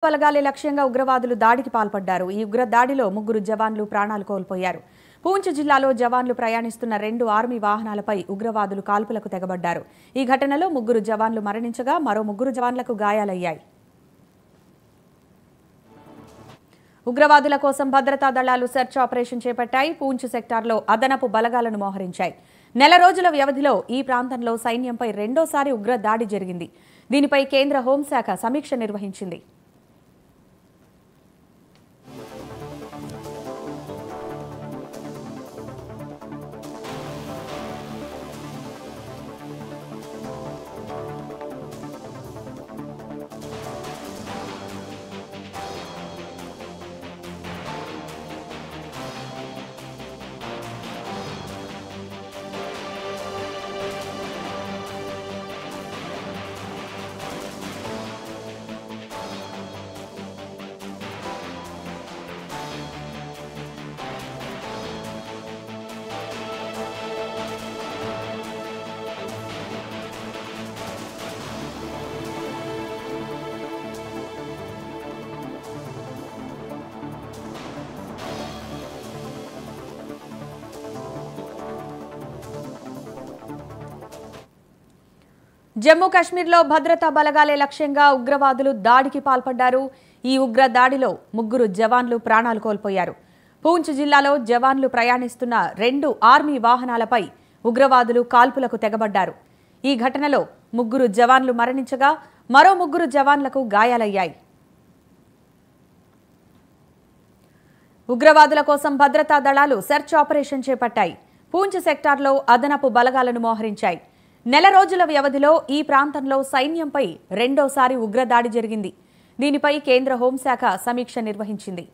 బలగాలే లక్ష్యంగా ఉగ్రవాదులు దాడికి పాల్పడ్డారు. ఈ ఉగ్ర దాడిలో 3 జవాన్లు ప్రాణాలు కోల్పోయారు. పూంచ్ జిల్లాలో జవాన్లు ప్రయాణిస్తున్న 2 ఆర్మీ వాహనాలపై ఉగ్రవాదులు కాల్పులకు తెగబడ్డారు. ఈ ఘటనలో 3 జవాన్లు మరణించగా మరో 3 జవాన్లకు గాయాలయ్యాయి. ఉగ్రవాదుల కోసం భద్రతా దళాలు సెర్చ్ ఆపరేషన్ చేపట్టాయి. పూంచ్ సెక్టార్లో అదనపు బలగాలను మోహరించాయి. నెల రోజుల వ్యవధిలో ఈ ప్రాంతంలో సైన్యంపై రెండోసారి ఉగ్ర దాడి జరిగింది. దీనిపై కేంద్ర హోంశాఖ సమీక్ష నిర్వహించింది. జమ్మూ కాశ్మీర్లో భద్రతా బలగాలే లక్ష్యంగా ఉగ్రవాదులు దాడికి పాల్పడ్డారు. ఈ ఉగ్ర దాడిలో 3 జవాన్లు ప్రాణాలు కోల్పోయారు. పూంచ్ జిల్లాలో జవాన్లు ప్రయాణిస్తున్న 2 ఆర్మీ వాహనాలపై ఉగ్రవాదులు కాల్పులకు తెగబడ్డారు. ఈ ఘటనలో 3 జవాన్లు మరణించగా మరో 3 జవాన్లకు గాయాలయ్యాయి. ఉగ్రవాదుల కోసం భద్రతా దళాలు సెర్చ్ ఆపరేషన్ చేపట్టాయి. పూంచ్ సెక్టార్లో అదనపు బలగాలను మోహరించాయి. నెల రోజుల వ్యవధిలో ఈ ప్రాంతంలో సైన్యంపై రెండోసారి ఉగ్రదాడి జరిగింది. దీనిపై కేంద్ర హోంశాఖ సమీక్ష నిర్వహించింది.